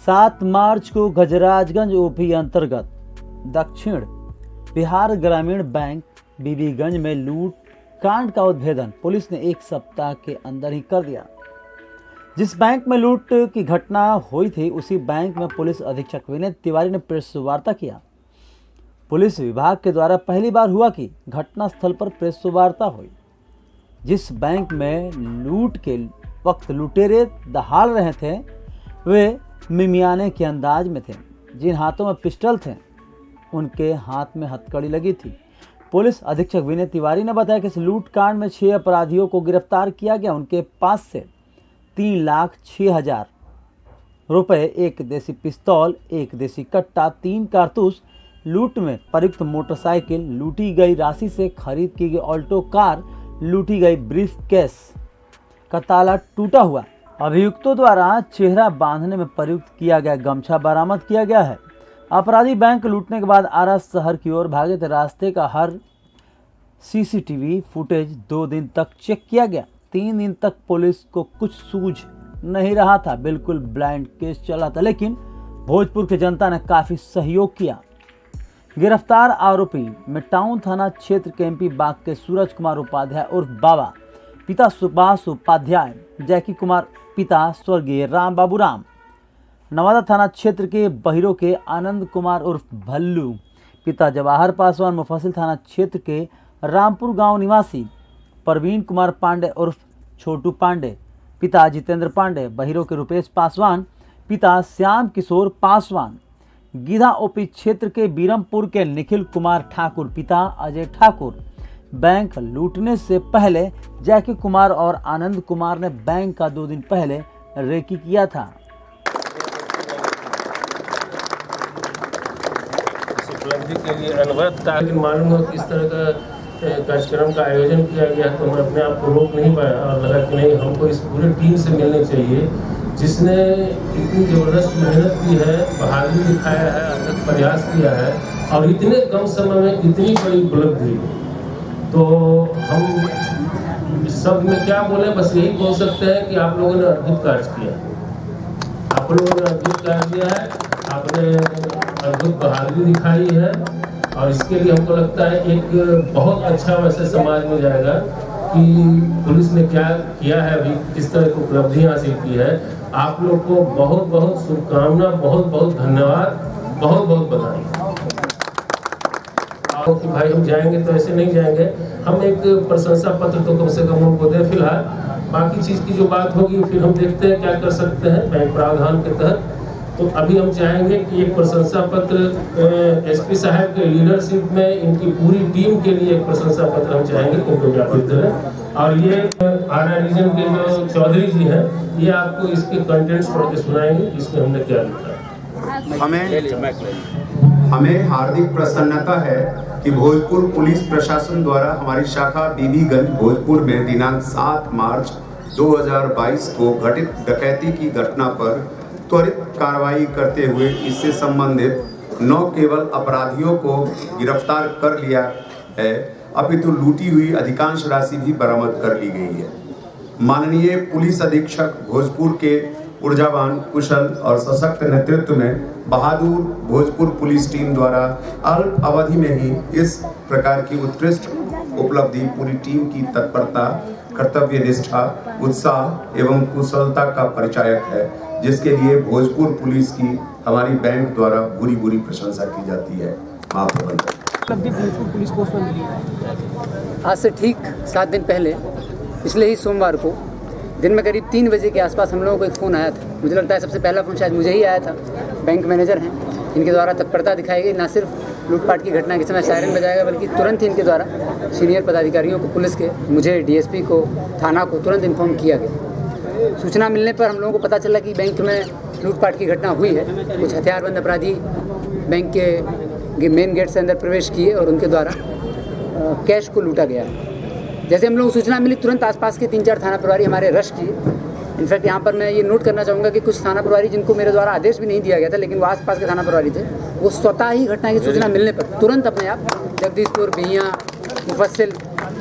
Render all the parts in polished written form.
7 मार्च को गजराजगंज ओपी अंतर्गत दक्षिण बिहार ग्रामीण बैंक बीबीगंज में लूट कांड का उद्भेदन पुलिस ने एक सप्ताह के अंदर ही कर दिया। जिस बैंक में लूट की घटना हुई थी उसी बैंक में पुलिस अधीक्षक विनय तिवारी ने प्रेस वार्ता किया। पुलिस विभाग के द्वारा पहली बार हुआ कि घटना स्थल पर प्रेस वार्ता हुई। जिस बैंक में लूट के वक्त लुटेरे दहाड़ रहे थे वे मिमियाने के अंदाज में थे। जिन हाथों में पिस्टल थे उनके हाथ में हथकड़ी लगी थी। पुलिस अधीक्षक विनय तिवारी ने बताया कि इस लूट कांड में 6 अपराधियों को गिरफ्तार किया गया। उनके पास से 3,06,000 रुपए, 1 देसी पिस्तौल, 1 देसी कट्टा, 3 कारतूस, लूट में प्रयुक्त मोटरसाइकिल, लूटी गई राशि से खरीद की गई ऑल्टो कार, लूटी गई ब्रीफ केस का ताला टूटा हुआ, अभियुक्तों द्वारा चेहरा बांधने में प्रयुक्त किया गया गमछा बरामद किया गया है। अपराधी बैंक लूटने के बाद आरा शहर की ओर भागे थे। रास्ते का हर सीसीटीवी फुटेज 2 दिन तक चेक किया गया। 3 दिन तक पुलिस को कुछ सूझ नहीं रहा था, बिल्कुल ब्लाइंड केस चला था, लेकिन भोजपुर की जनता ने काफी सहयोग किया। गिरफ्तार आरोपी में टाउन थाना क्षेत्र के एमपी बाग के सूरज कुमार उपाध्याय उर्फ बाबा, पिता सुभाष उपाध्याय, जैकी कुमार पिता स्वर्गीय राम बाबू राम, नवादा थाना क्षेत्र के बहिरो के आनंद कुमार उर्फ भल्लू, पिता जवाहर पासवान, मुफस्सिल थाना क्षेत्र के रामपुर गांव निवासी प्रवीण कुमार पांडे उर्फ छोटू पांडे, पिता जितेंद्र पांडे, बहिरो के रुपेश पासवान, पिता श्याम किशोर पासवान, गीधा ओपी क्षेत्र के बीरमपुर के निखिल कुमार ठाकुर, पिता अजय ठाकुर। बैंक लूटने से पहले जैकी कुमार और आनंद कुमार ने बैंक का 2 दिन पहले रेकी किया था। उपलब्धि के लिए अनवरत था, लेकिन मालूम हो किस तरह का कार्यक्रम का आयोजन किया गया तो मैं अपने आप को रोक नहीं पाया और लगा कि नहीं, हमको इस पूरी टीम से मिलने चाहिए जिसने इतनी ज़बरदस्त मेहनत की है, बहादुरी दिखाया है, अथक प्रयास किया है और इतने कम समय में इतनी बड़ी उपलब्धि। तो हम सब में क्या बोले, बस यही बोल सकते हैं कि आप लोगों ने अद्भुत कार्य किया। आप लोगों ने अद्भुत कार्य किया है, आपने अद्भुत बहादुरी दिखाई है और इसके लिए हमको लगता है एक बहुत अच्छा वैसे समाज में जाएगा कि पुलिस ने क्या किया है, अभी किस तरह की उपलब्धि हासिल की है। आप लोग को बहुत बहुत शुभकामना, बहुत बहुत धन्यवाद, बहुत बहुत बधाई। कि भाई हम जाएंगे तो ऐसे नहीं जाएंगे, हम एक प्रशंसा पत्र तो कम से कम उनको दें फिलहाल, बाकी चीज़ की जो बात होगी फिर हम देखते हैं क्या कर सकते हैं बैंक प्रावधान के तहत। तो अभी हम चाहेंगे कि एक प्रशंसा पत्र एसपी साहब के लीडरशिप में इनकी पूरी टीम के लिए एक प्रशंसा पत्र हम चाहेंगे उनको ज्ञापित करें। और ये आरा रीजन के जो चौधरी जी हैं ये आपको इसके कंटेंट्स पढ़ के सुनाएंगे इसमें हमने क्या लिखा है। हमें हार्दिक प्रसन्नता है कि भोजपुर पुलिस प्रशासन द्वारा हमारी शाखा बीबीगंज भोजपुर में दिनांक 7 मार्च 2022 को घटित डकैती की घटना पर त्वरित कार्रवाई करते हुए इससे संबंधित न केवल अपराधियों को गिरफ्तार कर लिया है अपितु लूटी हुई अधिकांश राशि भी बरामद कर ली गई है। माननीय पुलिस अधीक्षक भोजपुर के ऊर्जावान, कुशल और सशक्त नेतृत्व में बहादुर भोजपुर पुलिस टीम द्वारा अल्प अवधि में ही इस प्रकार की उत्कृष्ट उपलब्धि पूरी टीम की तत्परता, कर्तव्य निष्ठा, उत्साह एवं कुशलता का परिचायक है, जिसके लिए भोजपुर पुलिस की हमारी बैंक द्वारा भूरी भूरी प्रशंसा की जाती है। उपलब्धि भोजपुर पुलिस को मिली है। आज से ठीक 7 दिन पहले पिछले ही सोमवार को दिन में करीब 3 बजे के आसपास हम लोगों को एक फ़ोन आया था। मुझे लगता है सबसे पहला फ़ोन शायद मुझे ही आया था। बैंक मैनेजर हैं, इनके द्वारा तत्परता दिखाई गई। ना सिर्फ लूटपाट की घटना के समय सायरन बजाएगा बल्कि तुरंत ही इनके द्वारा सीनियर पदाधिकारियों को, पुलिस के, मुझे, डीएसपी को, थाना को तुरंत इन्फॉर्म किया गया। सूचना मिलने पर हम लोगों को पता चला कि बैंक में लूटपाट की घटना हुई है। कुछ हथियारबंद अपराधी बैंक के मेन गेट से अंदर प्रवेश किए और उनके द्वारा कैश को लूटा गया। जैसे हम लोग सूचना मिली तुरंत आसपास के 3-4 थाना प्रभारी हमारे रश किए। इनफैक्ट यहाँ पर मैं ये नोट करना चाहूँगा कि कुछ थाना प्रभारी जिनको मेरे द्वारा आदेश भी नहीं दिया गया था लेकिन वो आसपास के थाना प्रभारी थे, वो स्वतः ही घटना की सूचना मिलने पर तुरंत अपने आप जगदीशपुर, बिहिया, मुफस्सिल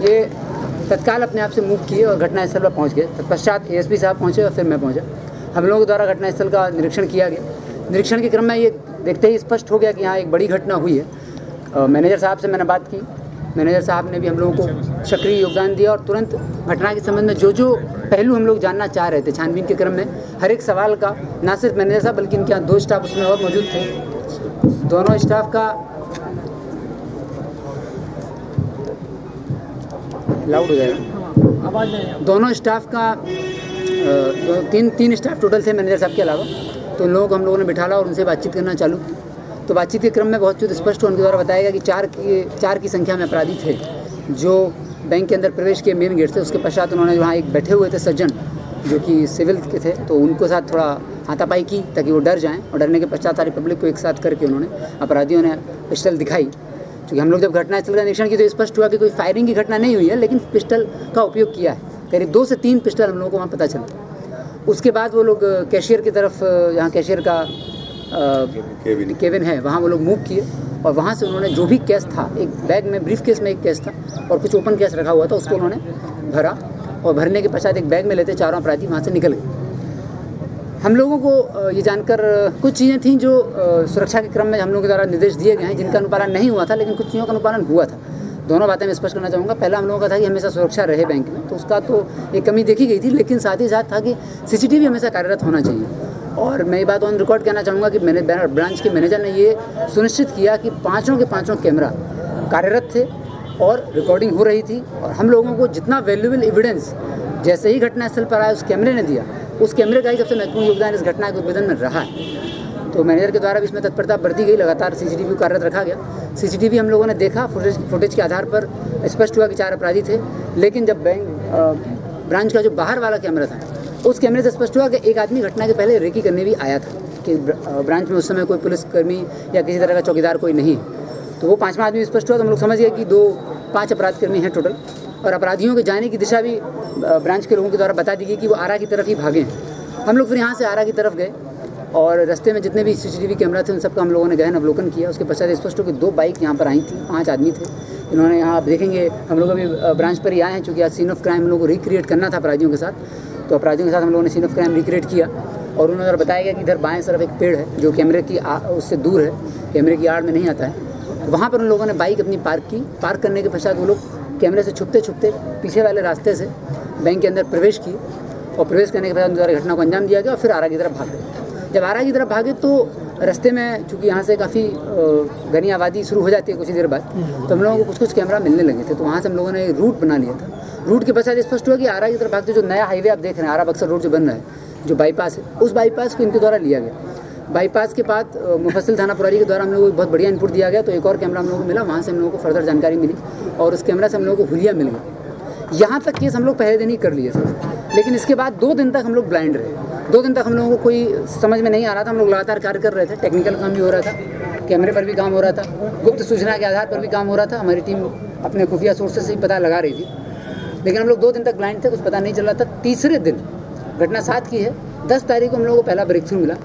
ये तत्काल अपने आप से मूव किए और घटनास्थल पर पहुँच गए। तत्पश्चात एएसपी साहब पहुँचे और फिर मैं पहुँचा हम लोगों द्वारा घटनास्थल का निरीक्षण किया गया। निरीक्षण के क्रम में ये देखते ही स्पष्ट हो गया कि यहाँ एक बड़ी घटना हुई है। मैनेजर साहब से मैंने बात की, मैनेजर साहब ने भी हम लोगों को सक्रिय योगदान दिया और तुरंत घटना के संबंध में जो पहलू हम लोग जानना चाह रहे थे छानबीन के क्रम में हर एक सवाल का ना सिर्फ मैनेजर साहब बल्कि इनके यहाँ 2 स्टाफ उसमें और मौजूद थे। दोनों स्टाफ का लाउड हो जाएगा, आवाज़ नहीं। दोनों स्टाफ का तीन स्टाफ टोटल थे मैनेजर साहब के अलावा। तो उन लोगों को हम लोगों ने बिठाला और उनसे बातचीत करना चालू की। तो बातचीत के क्रम में बहुत चीज़ स्पष्ट उनके द्वारा बताया गया कि 4 की संख्या में अपराधी थे जो बैंक के अंदर प्रवेश किए मेन गेट से। उसके पश्चात उन्होंने वहाँ एक बैठे हुए थे सज्जन जो कि सिविल के थे, तो उनको साथ थोड़ा हाथापाई की ताकि वो डर जाएं और डरने के पश्चात सारी पब्लिक को एक साथ करके उन्होंने अपराधियों ने पिस्टल दिखाई। क्योंकि हम लोग जब घटनास्थल का निरीक्षण की तो स्पष्ट हुआ कि कोई फायरिंग की घटना नहीं हुई है, लेकिन पिस्टल का उपयोग किया है। करीब 2 से 3 पिस्टल हम लोगों को वहाँ पता चला। उसके बाद वो लोग कैशियर की तरफ, यहाँ कैशियर का केबिन है, वहाँ वो लोग मूव किए और वहाँ से उन्होंने जो भी कैश था, एक बैग में ब्रीफ केस में एक कैश था और कुछ ओपन कैश रखा हुआ था, उसको उन्होंने भरा और भरने के पश्चात एक बैग में लेते 4 अपराधी वहाँ से निकल गए। हम लोगों को ये जानकर कुछ चीज़ें थीं जो सुरक्षा के क्रम में हम लोगों के द्वारा निर्देश दिए गए हैं जिनका अनुपालन नहीं हुआ था, लेकिन कुछ चीज़ों का अनुपालन हुआ था। दोनों बातें मैं स्पष्ट करना चाहूँगा। पहला हम लोगों का था कि हमेशा सुरक्षा रहे बैंक में, तो उसका तो एक कमी देखी गई थी, लेकिन साथ ही साथ था कि CCTV हमेशा कार्यरत होना चाहिए। और मैं ये बात ऑन रिकॉर्ड कहना चाहूँगा कि मैंने ब्रांच के मैनेजर ने ये सुनिश्चित किया कि 5 के 5 कैमरा कार्यरत थे और रिकॉर्डिंग हो रही थी। और हम लोगों को जितना वैल्यूएबल एविडेंस जैसे ही घटनास्थल पर आया उस कैमरे ने दिया, उस कैमरे का ही सबसे महत्वपूर्ण योगदान इस घटना के उद्भेदन में रहा है। तो मैनेजर के द्वारा भी इसमें तत्परता बरती गई, लगातार CCTV कार्यरत रखा गया। CCTV हम लोगों ने देखा, फुटेज के आधार पर स्पष्ट हुआ कि 4 अपराधी थे। लेकिन जब ब्रांच का जो बाहर वाला कैमरा था, उस कैमरे से स्पष्ट हुआ कि एक आदमी घटना के पहले रेकी करने भी आया था, कि ब्रांच में उस समय कोई पुलिसकर्मी या किसी तरह का चौकीदार कोई नहीं। तो वो 5वां आदमी स्पष्ट हुआ, तो हम लोग समझ गए कि 5 अपराधकर्मी हैं टोटल। और अपराधियों के जाने की दिशा भी ब्रांच के लोगों के द्वारा बता दी गई कि वो आरा की तरफ ही भागे। हम लोग फिर यहाँ से आरा की तरफ गए और रास्ते में जितने भी CCTV कैमरा थे उन सबका हम लोगों ने गहन अवलोकन किया। उसके पश्चात स्पष्ट हो कि 2 बाइक यहाँ पर आई थी, 5 आदमी थे। इन्होंने यहाँ आप देखेंगे, हम लोग अभी ब्रांच पर ही आए हैं, चूँकि आज सीन ऑफ क्राइम हम लोग को रिक्रिएट करना था अपराधियों के साथ। तो अपराधियों के साथ हम लोगों ने सीन ऑफ क्राइम रिक्रिएट किया और उन्होंने बताया गया कि इधर बाएं तरफ एक पेड़ है जो कैमरे की उससे दूर है, कैमरे की आड़ में नहीं आता है। वहाँ पर उन लोगों ने बाइक अपनी पार्क की। पार्क करने के पश्चात वो लोग कैमरे से छुपते छुपते पीछे वाले रास्ते से बैंक के अंदर प्रवेश किए और प्रवेश करने के बाद उन द्वारा घटना को अंजाम दिया गया और फिर आरा की तरफ भागे। जब आरा की तरफ भागे तो रास्ते में चूँकि यहाँ से काफ़ी घनी आबादी शुरू हो जाती है कुछ ही देर बाद, तो हम लोगों को कुछ कैमरा मिलने लगे थे। तो वहाँ से हम लोगों ने एक रूट बना लिया था। रूट के पश्चात स्पष्ट हुआ कि आरा की तरफ भागते जो नया हाईवे आप देख रहे हैं, आरा बक्सर रोड जो बन रहा है, जो बाईपास है, उस बाईपास को इनके द्वारा लिया गया। बाईपास के बाद मुफस्सिल थाना पुरारी के द्वारा हम लोगों को बहुत बढ़िया इनपुट दिया गया। तो एक और कैमरा हम लोगों को मिला, वहाँ से हम लोगों को फर्दर जानकारी मिली और उस कैमरा से हम लोगों को हुलिया मिल गया। यहाँ तक केस हम लोग पहले दिन ही कर लिए थे, लेकिन इसके बाद 2 दिन तक हम लोग ब्लाइंड रहे। 2 दिन तक हम लोगों को कोई समझ में नहीं आ रहा था। हम लोग लगातार कार्य कर रहे थे, टेक्निकल काम भी हो रहा था, कैमरे पर भी काम हो रहा था, गुप्त सूचना के आधार पर भी काम हो रहा था। हमारी टीम अपने खुफिया सोर्सेस से ही पता लगा रही थी, लेकिन हम लोग 2 दिन तक ब्लाइंड थे, कुछ पता नहीं चल रहा था। तीसरे दिन घटना 7 की है, 10 तारीख को हम लोगों को पहला ब्रेक थ्रू मिला।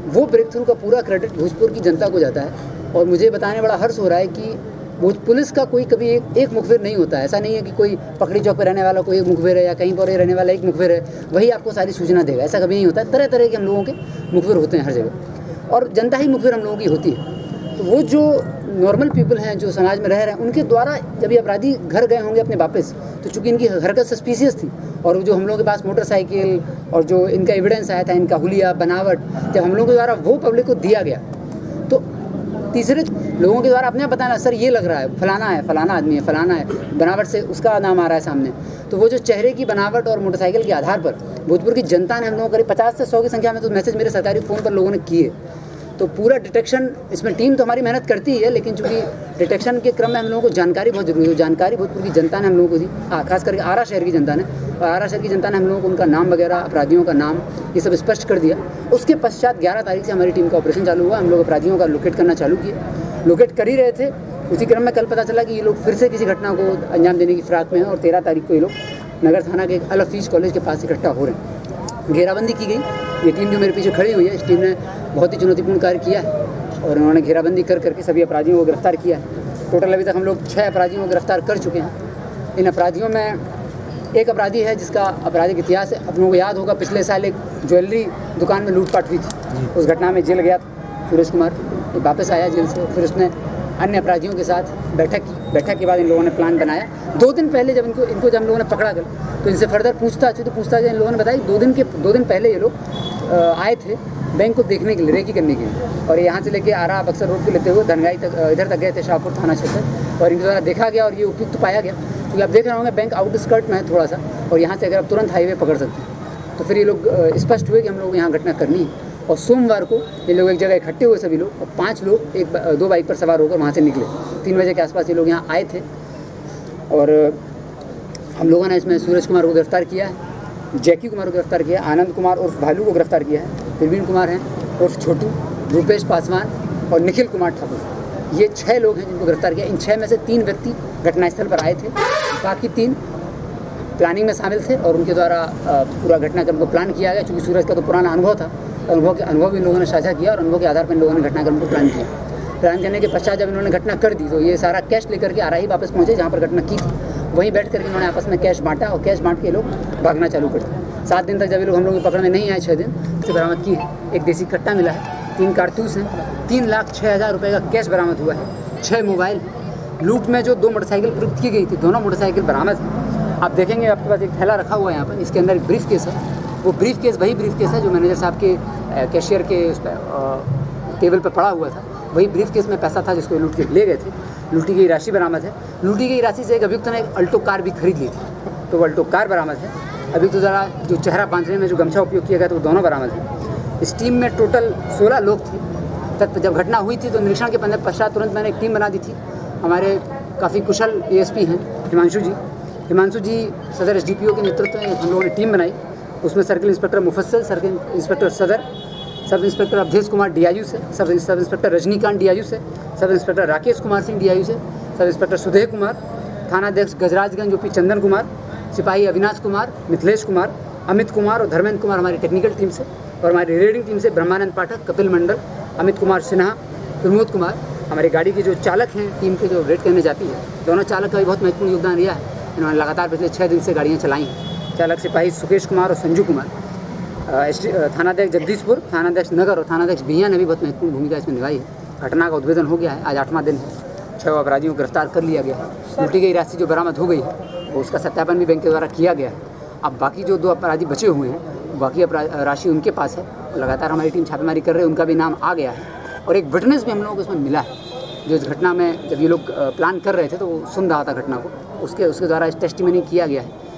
वो ब्रेक थ्रू का पूरा क्रेडिट भोजपुर की जनता को जाता है और मुझे बताने बड़ा हर्ष हो रहा है कि भोज पुलिस का कोई कभी एक मुखबिर नहीं होता है। ऐसा नहीं है कि कोई पकड़ी चौक पर रहने वाला कोई एक मुखबिर है या कहीं पर रहने वाला एक मुखबिर है, वही आपको सारी सूचना देगा, ऐसा कभी नहीं होता है। तरह तरह के हम लोगों के मुखबिर होते हैं हर जगह, और जनता ही मुखबिर हम लोगों की होती है। तो वो जो नॉर्मल पीपल हैं जो समाज में रह रहे हैं, उनके द्वारा जब ये अपराधी घर गए होंगे अपने वापस, तो चूँकि इनकी हरकत सस्पिशियस थी और जो हम लोगों के पास मोटरसाइकिल और जो इनका एविडेंस आया था, इनका हुलिया बनावट, जब हम लोगों के द्वारा वो पब्लिक को दिया गया, तो तीसरे लोगों के द्वारा अपने आप बताना, सर ये लग रहा है फलाना आदमी है, फलाना है, बनावट से उसका नाम आ रहा है सामने। तो वो जो चेहरे की बनावट और मोटरसाइकिल के आधार पर भोजपुर की जनता ने हम लोगों को करीब 50 से 100 की संख्या में तो मैसेज मेरे सरकारी फ़ोन पर लोगों ने किए। तो पूरा डिटेक्शन, इसमें टीम तो हमारी मेहनत करती ही है, लेकिन चूँकि डिटेक्शन के क्रम में हम लोगों को जानकारी बहुत जरूरी है। जानकारी भोजपुर की जनता ने हम लोगों को दी, खास करके आरा शहर की जनता ने, और आरा शहर की जनता ने हम लोगों को उनका नाम वगैरह, अपराधियों का नाम, ये सब स्पष्ट कर दिया। उसके पश्चात 11 तारीख से हमारी टीम का ऑपरेशन चालू हुआ। हम लोग अपराधियों का लोकेट करना चालू किए, लोकेट कर ही रहे थे। उसी क्रम में कल पता चला कि ये लोग फिर से किसी घटना को अंजाम देने की फिराक में हैं और 13 तारीख को ये लोग नगर थाना के अल हफीज कॉलेज के पास इकट्ठा हो रहे हैं। घेराबंदी की गई। ये टीम जो मेरे पीछे खड़ी हुई है, इस टीम ने बहुत ही चुनौतीपूर्ण कार्य किया है और उन्होंने घेराबंदी कर करके सभी अपराधियों को गिरफ्तार किया है। टोटल अभी तक हम लोग 6 अपराधियों को गिरफ्तार कर चुके हैं। इन अपराधियों में एक अपराधी है जिसका आपराधिक इतिहास है। आप लोगों को याद होगा पिछले साल एक ज्वेलरी दुकान में लूटपाट हुई थी, उस घटना में जेल गया था सुरेश कुमार, वापस आया जेल से, फिर उसने अन्य अपराधियों के साथ बैठक की। बैठक के बाद इन लोगों ने प्लान बनाया। 2 दिन पहले जब इनको जब हम लोगों ने पकड़ा गया तो इनसे फर्दर पूछताछ हुई, तो पूछताछ इन लोगों ने बताया 2 दिन पहले ये लोग आए थे बैंक को देखने के लिए, रेकी करने के लिए, और यहाँ से लेके आरा बक्सर रोड को लेते हुए धनगाई तक इधर तक गए थे, शाहपुर थाना क्षेत्र, और इनके द्वारा देखा गया और ये उपयुक्त पाया गया। क्योंकि आप देख रहे होंगे बैंक आउटस्कर्ट में है थोड़ा सा, और यहाँ से अगर आप तुरंत हाईवे पकड़ सकते हैं। तो फिर ये लोग स्पष्ट हुए कि हम लोग यहाँ घटना करनी है, और सोमवार को ये लोग एक जगह इकट्ठे हुए सभी लोग, और 5 लोग 2 बाइक पर सवार होकर वहाँ से निकले। 3 बजे के आसपास ये लोग यहाँ आए थे, और हम लोगों ने इसमें सूरज कुमार को गिरफ्तार किया है, जैकी कुमार को गिरफ्तार किया, आनंद कुमार उर्फ भालू को गिरफ्तार किया है, प्रवीण कुमार हैं उर्फ छोटू, रूपेश पासवान और निखिल कुमार ठाकुर। ये 6 लोग हैं जिनको गिरफ्तार किया। इन 6 में से 3 व्यक्ति घटनास्थल पर आए थे, बाकी 3 प्लानिंग में शामिल थे, और उनके द्वारा पूरा घटनाक्रम को प्लान किया गया। चूँकि सूरज का तो पुराना अनुभव था, अनुभव इन लोगों ने साझा किया, और अनुभव के आधार पर इन लोगों ने घटनाक्रम को प्लान किया। प्लान करने के पश्चात जब इन्होंने घटना कर दी तो ये सारा कैश लेकर के आराही वापस पहुँचे जहाँ पर घटना की थी। वहीं बैठ करके इन्होंने आपस में कैश बांटा, और कैश बांट के लोग भागना चालू कर दिया। 7 दिन तक जब ये लोग हम लोग की पकड़ में नहीं आए, 6 दिन से बरामद की है। एक देसी कट्टा मिला है, 3 कारतूस हैं, 3,06,000 रुपये का कैश बरामद हुआ है, 6 मोबाइल। लूट में जो 2 मोटरसाइकिल प्रयुक्त की गई थी, दोनों मोटरसाइकिल बरामद है। आप देखेंगे आपके पास एक थैला रखा हुआ है यहाँ पर, इसके अंदर एक ब्रीफ केस है। वो ब्रीफ केस वही ब्रीफ केस है जो मैनेजर साहब के कैशियर के उस पर टेबल पर पड़ा हुआ था। वही ब्रीफ केस में पैसा था जिसको लूट के ले गए थे। लूटी गई राशि बरामद है। लूटी गई राशि से एक अभियुक्त ने एक अल्टो कार भी खरीद ली थी, तो वो अल्टो कार बरामद है। अभियुक्त द्वारा जो चेहरा बांधने में जो गमछा उपयोग किया गया था वो दोनों बरामद है। इस टीम में टोटल 16 लोग थे। तब जब घटना हुई थी तो निरीक्षण के पश्चात तुरंत मैंने एक टीम बना दी थी। हमारे काफ़ी कुशल ASP हैं हिमांशु जी सदर SDPO के नेतृत्व में हम लोगों ने टीम बनाई। उसमें सर्किल इंस्पेक्टर मुफस्सल, सर्किल इंस्पेक्टर सदर, sub inspector Awadhesh Kumar DIU से, सब इंस्पेक्टर रजनीकांत DIU से, sub inspector Rakesh Kumar Singh DIU से, सब इंस्पेक्टर सुधे कुमार, थानाध्यक्ष गजराजगंज OP चंदन कुमार, सिपाही अविनाश कुमार, मिथिलेश कुमार, अमित कुमार और धर्मेंद्र कुमार हमारी टेक्निकल टीम से, और हमारी रेडिंग टीम से ब्रह्मानंद पाठक, कपिल मंडल, अमित कुमार सिन्हा, प्रमोद कुमार। हमारी गाड़ी के जो चालक हैं टीम के जो रेड करने जाती है, दोनों चालक का भी बहुत महत्वपूर्ण योगदान रहा है। इन्होंने लगातार पिछले 6 दिन से गाड़ियाँ चलाई हैं। चालक सिपाही सुकेश कुमार और संजू कुमार, थानाध्यक्ष जगदीशपुर, थानाध्यक्ष नगर और थानाध्यक्ष बिहिया ने भी बहुत महत्वपूर्ण भूमिका इसमें निभाई है। घटना का उद्भेदन हो गया है, आज 8वां दिन है। 6 अपराधियों को गिरफ्तार कर लिया गया है। लूटी गई राशि जो बरामद हो गई है वो उसका सत्यापन भी बैंक के द्वारा किया गया है। अब बाकी जो 2 अपराधी बचे हुए हैं, बाकी राशि उनके पास है। लगातार हमारी टीम छापेमारी कर रही है, उनका भी नाम आ गया है। और एक विटनेस भी हम लोगों को इसमें मिला है, जो इस घटना में जब ये लोग प्लान कर रहे थे तो वो सुन रहा था घटना को, उसके द्वारा टेस्टिमनी किया गया है